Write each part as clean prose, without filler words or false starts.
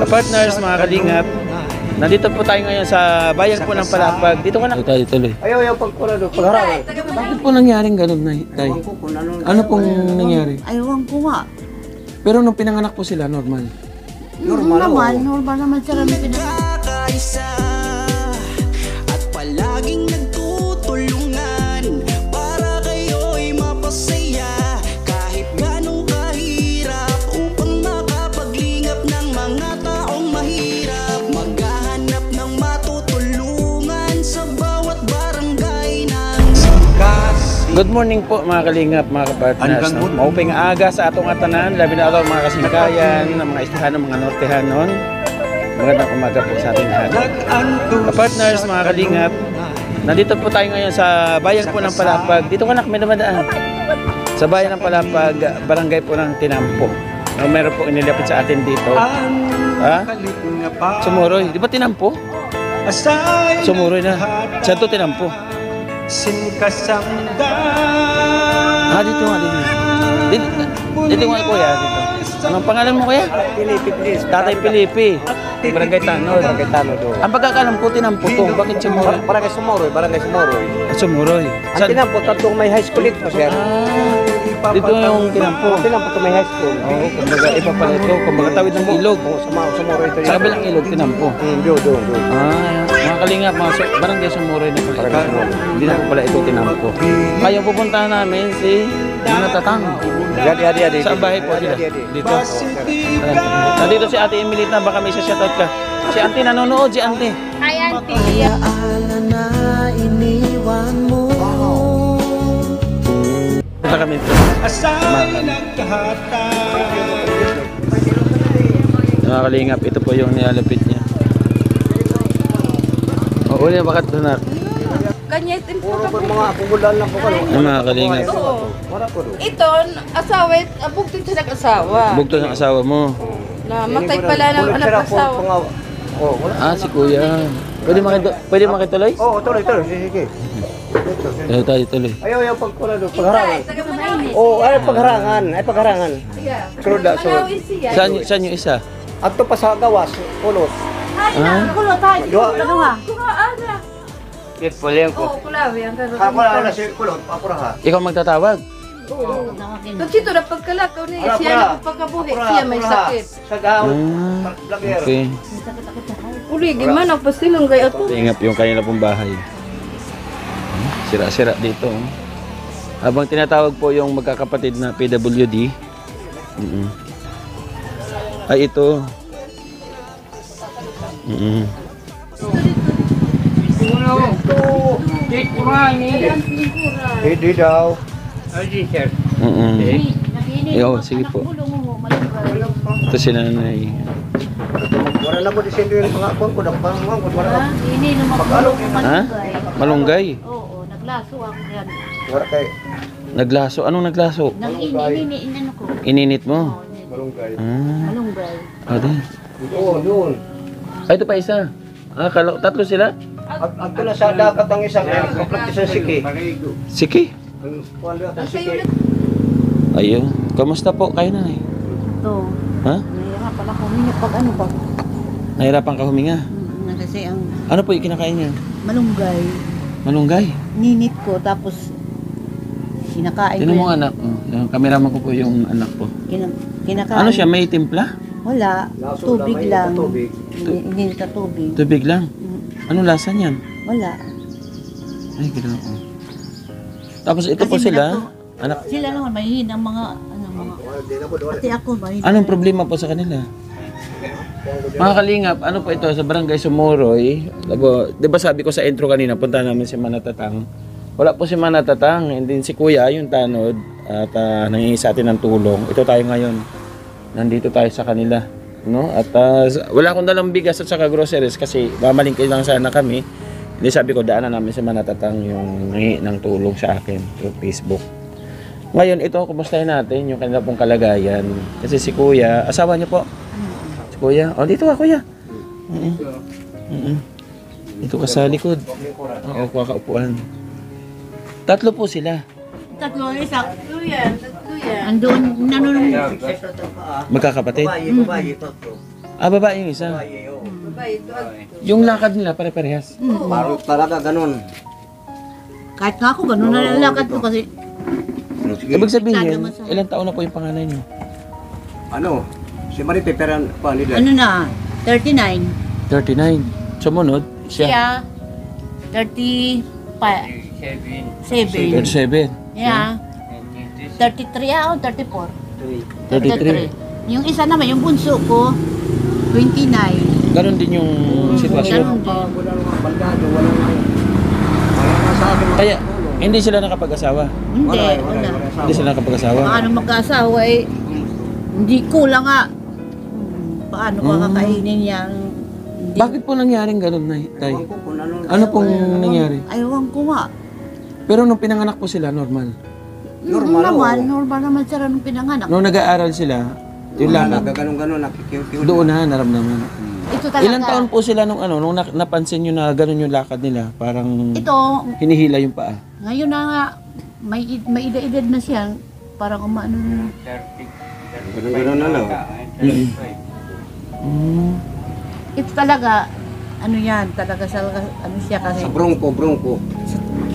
Partners, mga kalingap, nandito po tayo ngayon sa bayan po ng Palapag. Dito ka na. Dito tayo tuloy. Ayaw pagkurado, pagharangan. Bakit po nangyaring ganun na tayo? Ano pong nangyari? Ayaw ko nga. Pero nung pinanganak po sila, normal. Normal naman sila may Kakaisa at palaging nagtutulungan para kayo'y mapasaya kahit ganong kahirap upang makapaglingap ng mga taong mahirap. Maghahanap ng matutulungan sa bawat barangay ng Good morning po mga kalingap, mga kapartners. Mauping aga sa atong atanan, labi na mga kasingkayan, mga istahanon, mga nortehanon. Magandang umaga po sa ating lahat. Kapartners, mga kalingap, nandito po tayo ngayon sa bayan po ng Palapag. Dito ka na, may namadaan. Sa bayan ng Palapag, barangay po ng Tinampo. Meron po inilapit sa atin dito. Ha? Sumuroy. Di ba Tinampo? Sumuroy na. Saan to Tinampo? Dito nga, dito. Dito nga, kuya, dito. Anong pangalan mo, kuya? Pilipi, please. Tatay Pilipi. Barangay Tanod. Barangay Tanod. Ang pagkakalam ko, Tinampo to. Bakit Sumuroy? Barangay Sumuroy, Barangay Sumuroy. Sumuroy. Ang Tinampo, tatlong may high school ito, sir. Dito yung Tinampo. Ang Tinampo to may high school. Oo, kumbaga iba pala ito. Kumbaga tawid ng ilog. Sumuroy ito. Sa kabilang ilog, Tinampo. Doon. Mga kalingap, mga barangay Sumuroy na pala. Hindi na po pala ito Tinampo. Kaya pupuntahan namin si Manatatang. Yadi. Sa bahay po sila. Dito. Nandito si Ate Emilita, baka may isa-shoutout ka. Si Auntie nanonood, si Auntie. Hi, Auntie. alaala na iniwan mo. Punta kami ito. Mga kalingap, ito po yung nilalapit niya. Oo, niya bakit ito na? Kanya itin po Mga pugulan lang po ka. Yung mga kalingap. Ito, asawa, bugtong siya nag-asawa. Bugto ng asawa mo. Na matay pala ng anak asawa. Si kuya. Pwede makituloy? Oo, tuloy. Sige. Tayo tuloy. Ayaw pagkurado, pagharangan. Taga-mainit. Oo, pagharangan. Kruda, so. Malawin siya. Saan yung isa? At pa sa gawas, kulot. Kulot tayo. Dalawa. Pwede Oo, kulawi. Ang Wala si kulot, papuraha. Ikaw magtatawag? Kasi ito na pagkalakaw niya, siya na pagkabuhi, siya may sakit. Sa gawin, vlogger. Okay. Uli, gimana pasilong kayo ito? Tingap yung kanila pong bahay. Sira-sira dito. Habang tinatawag po yung magkakapatid na PWD. Ay, ito. Hindi daw. Yo, sige po. Ito si nanay. Wala na mo disindo yung mga akong kudak pa mga wala na. Ini naman Ha? Malunggay. Oo, naglaso ako yan. Wala kay Naglaso. Anong naglaso? Nang inano ko. Ininit mo? malunggay. Malunggay. Din. Doon. Ay, ito pa isa. Tatlo sila? At na sa dagat ang isang kapraktis ng siki. Sige. Wala ang siki. Ayun. Kamusta po kayo nanay? Ito. Ha? Nahihirapan ako huminga pag ano ba? Nahirapan ka huminga? Kasi ang Ano po yung kinakain niya? malunggay. Malunggay. Ninit ko tapos kinakain Tinan ko. mo anak. Yung cameraman ko po yung anak ko. Kinakain. Ano siya? May timpla? Wala. Tubig lang. Hindi na tubig. Tubig lang. Anong lasa niyan? Wala. Ay, gano'n. Tapos ito po Kasi sila. Anak, Sila naman mahihinang mga pati ako mahihinang. anong problema po sa kanila? Mga kalingap, ano po ito sa barangay Sumuroy? Di ba sabi ko sa intro kanina, punta namin si Manatatang. Wala po si Manatatang, hindi si Kuya, yung Tanod, at nangingi sa atin ng tulong. Ito tayo ngayon. Nandito tayo sa kanila. No? At wala akong dalang bigas at saka groceries kasi mamalingkay lang sana kami. Hindi sabi ko, daanan namin si Manatatang yung nangingi ng tulong sa akin through Facebook. Ngayon, ito, kumustahin natin yung kanila pong kalagayan. Kasi si Kuya, asawa niyo po? Si Kuya? O, dito ka, Kuya. Dito ka sa likod. Oo, kakaupuan. Tatlo po sila. Tatlo, isa. Tatlo yan. Andun, nanunong. Magkakapatid? Babae yung isa. Babae, oo. Babae, ito. Yung lakad nila pare-parehas. Parang talaga ganun. Kahit nga ako, ganun na lang lakad ko kasi. Ano, sige. Ibig sabihin, Naman sa- ilang taon na po yung panganay niyo? Ano, si Marite, pero pa nila. Ano na, 39. 39. Sumunod, siya. Siya, 37. 37. Yeah. 33 ako, 34. 33. Yung isa naman, yung bunso ko, 29. Ganon din yung sitwasyon. Ganon din. Wala nga baldado, wala nga sa akin. Kaya, hindi sila nakapag-asawa. Hindi, Wala wala. Hindi sila nakapag-asawa. Paano magkaasawa eh, hindi kulang nga. Paano ko kakainin yan? Hindi. Bakit po nangyaring ganon, Tay? Ewan ko kung ano. Ano pong nangyari? Ayaw ko nga. Pero nung pinanganak po sila, normal. Normal naman sila nung pinanganak. Nung nag-aaral sila, yung lakad, Ganun-ganun, nakikiw-kiw. doon na naramdaman. Ito talaga. Ilang taon po sila nung nung napansin nyo na ganon yung lakad nila? Parang Ito, hinihila yung paa. ngayon na nga, may edad na siya. Parang umano na. Ganun-ganun na lang. Ito talaga, ano yan, talaga sa, ano siya kasi. Sa bronco. Bronco.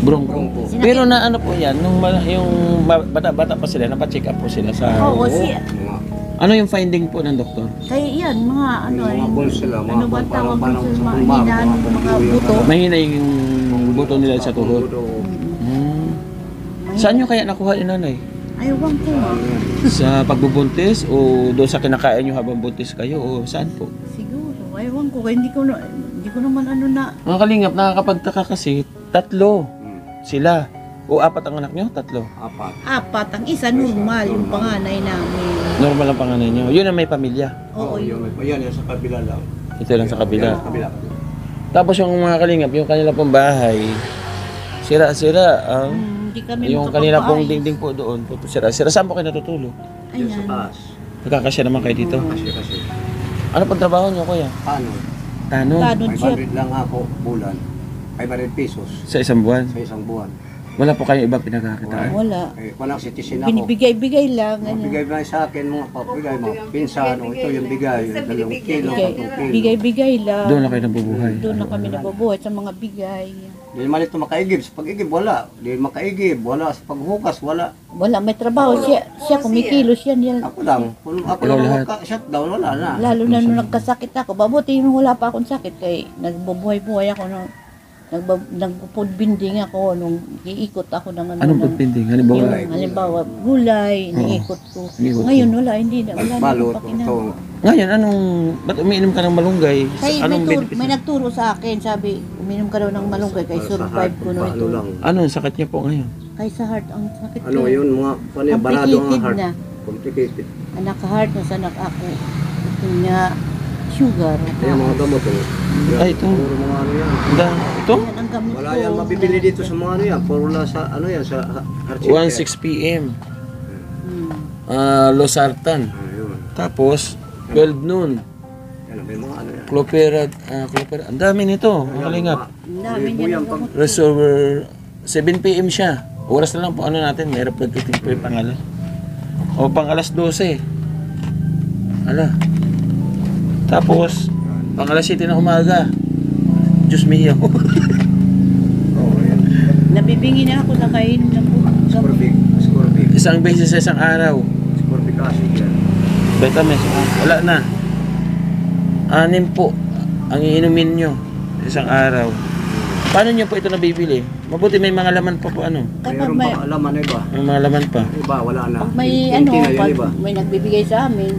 Bronco. Pero na ano po yan, nung yung bata-bata pa sila, napacheck up po sila sa... Oo, siya. Ano yung finding po ng doktor? Kaya yan, mga ano, Mga bones sila, ano ba mga tawag parang doon sa mga kumbago, hinaan, mga buto. Mahina yung buto nila sa tuhod. Saan nyo kaya nakuha yung nanay? Ayaw ko nga. Sa pagbubuntis o doon sa kinakain nyo habang buntis kayo o saan po? Siguro, ayaw ko. Kaya hindi ko naman ano na. Mga kalingap, nakakapagtaka kasi, 3 sila. O 4 ang anak nyo? 3. Apat, ang isa normal, yung panganay namin. Normal ang panganay nyo. Yun ang may pamilya. Oo, yun. Yan, sa kabila lang. Ito lang sa kabila. Kabila. Tapos yung mga kalingap, yung kanila pong bahay, sira-sira. Hindi kami Yung kanila pong makapagpaayos. dingding po doon, sira-sira. Saan po kayo natutulog? Yan sa Ayan. taas. Nagkakasya naman kayo dito. Kasi. Ano pong trabaho nyo, kuya? Paano? Tanong. Tanod siya. 500 lang ako bulan. 500 pesos Sa isang buwan. sa isang buwan. Wala po kayo ibang pinagkakitaan. Wala. Eh, walang citizen ako. Binibigay-bigay lang. Ganyan. Bigay ba sa akin mga papigay mo? Pinsan, ito yung bigay. 2 kilo, 3 kilo. Bigay-bigay lang. Doon na kayo nabubuhay. Doon na kami nababuhay sa mga bigay. Di naman ito makaigib. Sa pag-igib, wala. Di makaigib, wala. Sa paghukas, wala. Wala, may trabaho. Siya kumikilos yan. Ako lang. Kung ako Ikaw lang lahat. shutdown, wala na. Lalo na nung nagkasakit ako. Mabuti nung wala pa akong sakit. Kaya nagbubuhay-buhay ako. Nagpo-food binding ako. Nung iikot ako ng ano. Anong pagpinding? Halimbawa, Yung, halimbawa, gulay, iniikot ko. Iniikot ko. Ngayon wala, hindi na. Wala na Balot, akong pakinabang. ito. ngayon, ba't umiinom ka ng malunggay? Kaya Anong may, benefit? may nagturo sa akin, sabi, uminom ka daw ng malunggay, kay survive ko na Ano ito. lang. Ano ang sakit niya po ngayon? Kay sa heart, ang sakit Ano ko. yun, mga barado ang Complicated heart. na. Complicated. Anak ka heart na sanak ako. Ito niya, sugar. Kaya mga gamot. Ay, ito. Puro mga ano yan. Ito? Yan ang gamot Wala ko. yan mabibili dito sa mga ano yan. Puro lang sa ano yan, sa heart 1:06 p.m. Hmm. Losartan. Ayun. Tapos, 12 noon. Yan, may mga ano yan. Cloperad. Ang dami nito. Mga kalingap. Ang dami niya ng gamot. Reservoir, 7 p.m. siya. Oras na lang po ano natin. Mayroon pagkiting po yung pangalan. O pang alas 12. Ala. Tapos, pang alas 7 na umaga. Diyos mio. Nabibingi na ako na kain ng gamot. Scorpic. Isang beses sa isang araw. Scorpic acid yan. Vitamins. Wala na. 6 po ang iinumin nyo sa isang araw. Paano nyo po ito nabibili? Mabuti may mga laman pa po ano. Kapag Mayroon may, pa alaman na iba. May mga laman pa. Iba, wala na. pag may Hindi ano, na yun, pag iba. may nagbibigay sa amin,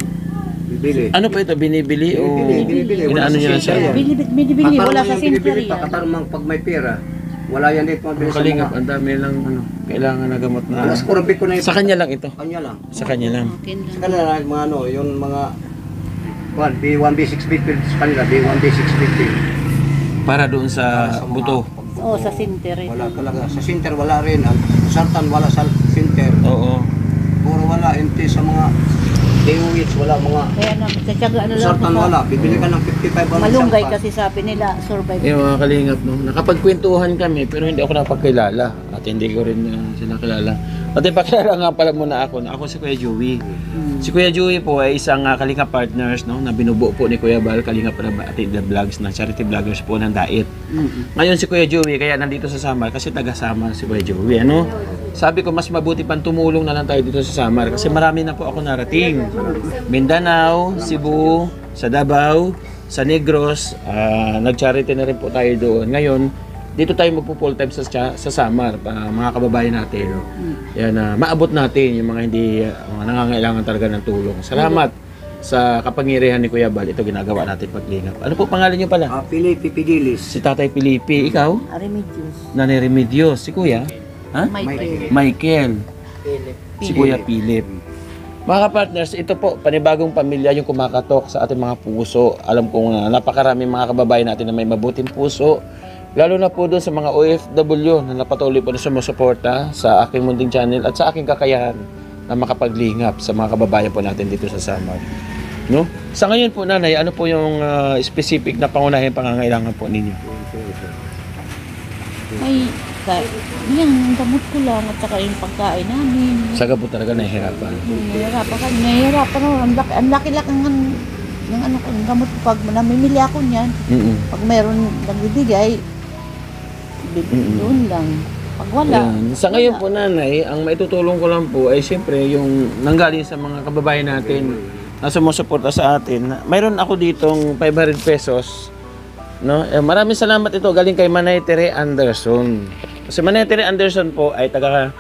Bibili. Ano po ito? Binibili o Binibili. inaano nyo lang siya? binibili, wala sa center yan. Pakatarmang pag may pera. Wala yan dito mabili Ang sa kalingap, mga. ang dami lang ano, kailangan na gamot na. Ang Scorpic ko na yung Sa kanya lang ito. kanya lang. Sa kanya lang. Akin lang. Sa kanila lang mga ano, yung mga B1, B6, B12 sa kanila, B1, B6, B12. Para doon sa Sa mga buto. Oo, sa center ito. Wala talaga. Sa center wala rin. Ang sartan wala sa center. Oo. Puro wala. Empty sa mga DOH, wala mga Kaya na, tsatsagaan na lang ako sartan sa wala. Bibili ka ng 55 ang malunggay isang kasi sabi nila, survive. Yung mga kalingap, no? Nakapagkwentuhan kami pero hindi ako napagkilala. Ate ate, hindi ko rin sila kilala. Ate, pakilala nga pala muna ako. Ako si Kuya Joey. Si Kuya Joey po ay isang Kalinga partners, no, na binubuo po ni Kuya Bal, Kalinga para Ate the Vlogs, na charity vloggers po ng Dait. Ngayon si Kuya Joey, kaya nandito sa Samar, kasi taga-Samar si Kuya Joey, ano? Sabi ko, mas mabuti pang tumulong na lang tayo dito sa Samar, kasi marami na po ako narating. Mindanao, Cebu, sa Davao, sa Negros, nag-charity na rin po tayo doon. Ngayon, dito tayo magpo-full time sa Samar, mga kababayan natin. No? Yan, maabot natin yung mga hindi nangangailangan talaga ng tulong. Salamat sa kapangyarihan ni Kuya Bal. Ito ginagawa natin paglingap. Ano po pangalan niyo pala? Pilipi Pidilis. Si Tatay Pilipi. Ikaw? Remedios. Nanay Remedios. Si Kuya? Ha? Michael. Si Kuya Philip. Mga partners, ito po, panibagong pamilya yung kumakatok sa ating mga puso. Alam kong napakaraming mga kababayan natin na may mabuting puso. Lalo na po doon sa mga OFW na napatuloy po na sumusuporta sa aking Munding Channel at sa aking kakayahan na makapaglingap sa mga kababayan po natin dito sa Samar. No? Sa ngayon po, Nanay, ano po yung specific na pangunahing pangangailangan po ninyo? Ay, yan, gamot ko lang at saka yung pagkain namin. Saga po talaga nahihirapan. Nahihirapan ako. Ang laki-laki ng ano ko, ng gamot ko. Pag namimili ako niyan, pag mayroon nagbibigay, doon lang. Pag wala. Yan. Sa ngayon po, Nanay, ang maitutulong ko lang po ay siyempre yung nanggaling sa mga kababayan natin na sumusuporta sa atin. Mayroon ako ditong 500 pesos. No? Maraming salamat ito galing kay Manay Tere Anderson. Kasi Manay Tere Anderson po ay taga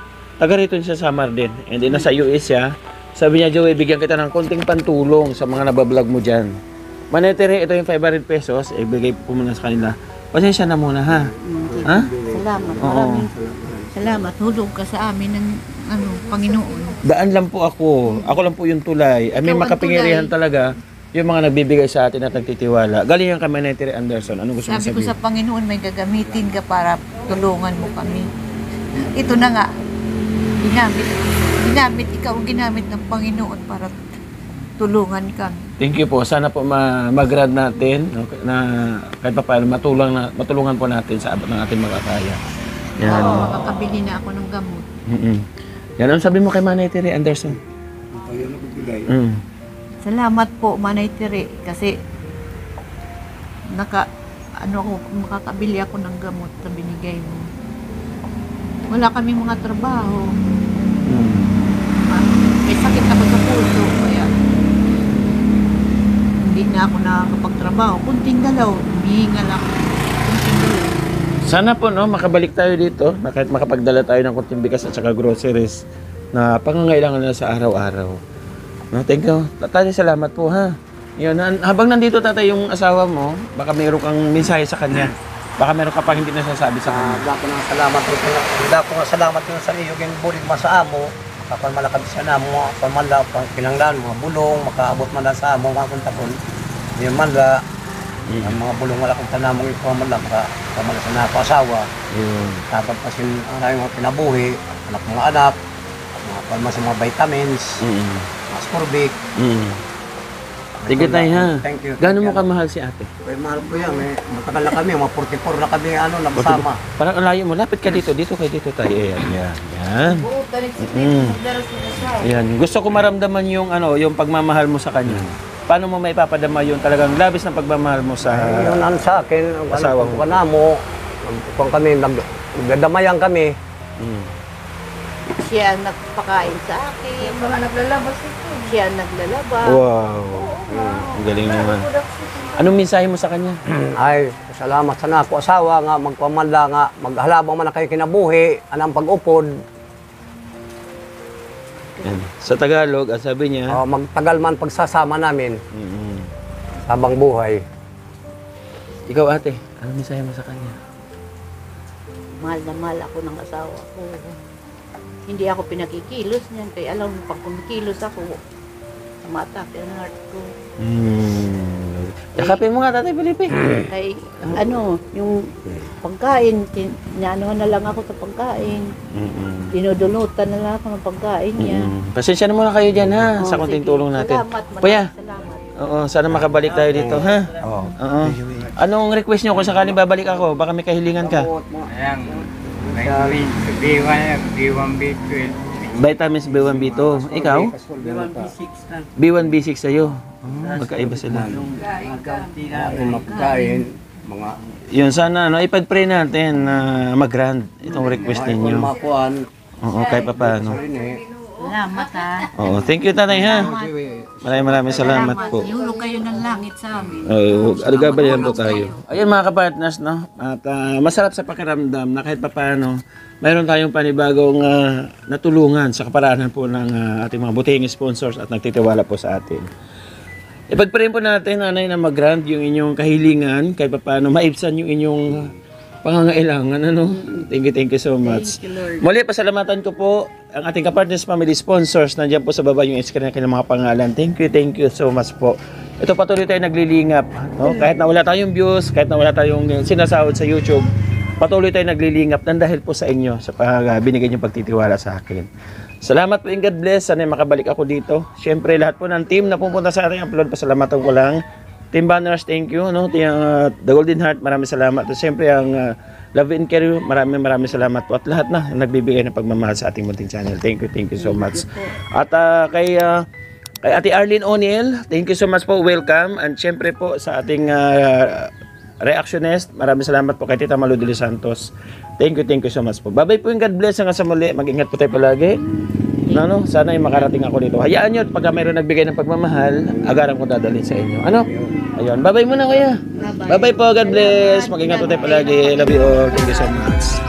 rito siya sa Samar din. And then nasa US siya. Sabi niya, Joey, bigyan kita ng konting pantulong sa mga nabablog mo dyan. Manay Tere, ito yung 500 pesos. Ibigay po muna sa kanila. Pasensya na muna, ha? Ha? Salamat. Oo. Maraming salamat. Hulog ka sa amin ng Panginoon. Daan lang po ako. Ako lang po yung tulay. Ay, may Ikaw ang makapingirihan talaga yung mga nagbibigay sa atin at nagtitiwala. Galing yan kay Manay Tere Anderson. Anong gusto mo Sabi ko sabihin? sa Panginoon, may gagamitin ka para tulungan mo kami. Ito na nga. Ikaw ang ginamit ng Panginoon para tulungan kami. Thank you po. Sana po mag-grad natin, no, na kahit pa paano matulungan po natin sa abot ng ating makakaya. Yan. Makakabili na ako ng gamot. Yan ang sabi mo kay Manay Tere Anderson. Salamat po, Manay Tere, kasi makakabili ako ng gamot na binigay mo. Wala kami mga trabaho. May sakit ako sa puso, kaya hindi na ako nakakapagtrabaho. Kunting galaw, humihingal ako. Kunting galaw. Sana po no, makabalik tayo dito na kahit makapagdala tayo ng kunting bigas at saka groceries na pangangailangan na sa araw-araw. No, thank you. Tatay, salamat po ha. Yun, habang nandito tatay yung asawa mo, baka mayroon kang mensahe sa kanya. Baka meron ka pa hindi nasasabi sa kanya. Dako nga salamat ko sa iyo yung bulig sa amo. Kapag malakad siya na mo, pamala, pinanglan, mga bulong, makaabot man lang sa amo, mga kuntakon. Yung manla, ang mga bulong wala kong tanamong ito, pamala, pamala sa napasawa. Tapos kasi ang mga pinabuhi, anak mga anak, mga palma sa mga vitamins, mga ascorbate. Thank you tayo ha. Thank you. Gano'n mo kamahal si ate? Ay, mahal ko yan eh. Matagal na kami, mga 44 na kami, nagsama. Parang ang layo mo. Lapit ka dito. Dito tayo. Yan. Yan. Gusto ko maramdaman yung yung pagmamahal mo sa kanya. Paano mo maipapadama yung talagang labis ng pagmamahal mo sa Yun ang sa akin, asawa mo? kung kami, nagdadamayan kami. Siya ang nagpakain sa akin. Mga naglalabas ito. Siya ang naglalaba. Wow. Ang galing naman. Anong mensahe mo sa kanya? Ay, salamat sana ako asawa nga, magpamala nga, maghalabang man na kayo kinabuhi, anang pag-upod, Yan. Sa Tagalog, ang sabi niya, magtagal man pagsasama namin, habang buhay. ikaw ate, anong mensahe mo sa kanya? Mahal na mahal ako ng asawa ko. Hindi ako pinakikilos niyan. Kaya alam mo, pag kumikilos ako, tumatake ang heart ko. Yakapin mo nga, Tatay Felipe. Kay yung pagkain, niyanuhan na lang ako sa pagkain. Dinudulutan na lang ako ng pagkain niya. Pasensya na muna kayo dyan ha, sa konting Sige. tulong natin. Salamat, Kuya, salamat. oo, sana makabalik tayo dito ha. Oo. Anong request nyo kung sakaling babalik ako? Baka may kahilingan ka. B1, B12. Vitamins B1, B2. Ikaw? B1, B6 na. B1, B6 sa'yo. Magkaiba sila. Yung mapagkain, mga Yun, sana, no, ipag-pray natin na mag-grant itong request ninyo. makuhan. Oo, kahit pa paano. Salamat ha. Oo, thank you, tatay, ha? Maraming salamat po. Ihulog kayo ng langit sa amin. Oo, alagabayan po tayo. Ayun mga kapartners, no? At masarap sa pakiramdam na kahit papaano, mayroon tayong panibagong natulungan sa kaparaanan po ng ating mga butihing sponsors at nagtitiwala po sa atin. Ipag-pray po natin, nanay, na mag-grant yung inyong kahilingan, kahit papaano maibsan yung inyong pangangailangan, ano? Thank you so much. Muli, pasalamatan ko po ang ating kapartners family sponsors. Nandiyan po sa baba yung screen na kanilang mga pangalan. Thank you so much po. Ito, patuloy tayo naglilingap. No? Kahit na wala tayong views, kahit na wala tayong sinasahod sa YouTube, patuloy tayo naglilingap ng dahil po sa inyo, sa binigay niyong pagtitiwala sa akin. Salamat po and God bless. Sana makabalik ako dito. Siyempre, lahat po ng team na pupunta sa ating upload, pasalamatan ko lang. Team Banners, thank you. No? The Golden Heart, maraming salamat. At siyempre, ang Love and Care, maraming salamat po. At lahat na nagbibigay ng pagmamahal sa ating munting channel. Thank you so much. At kay Ate Arlene O'Neil, thank you so much po. Welcome. And siyempre po sa ating reactionist, maraming salamat po kay Tita Malu de los Santos. Thank you so much po. Bye-bye po and God bless. Hanggang sa muli. Mag-ingat po tayo palagi. Ano, sana ay makarating ako dito. Hayaan nyo at pagka mayroon nagbigay ng pagmamahal, agaran ko dadalhin sa inyo. Ano? Ayun. Bye-bye muna kuya. Bye-bye po. God bless. Mag-ingat po tayo palagi. Love you all. Thank you so much.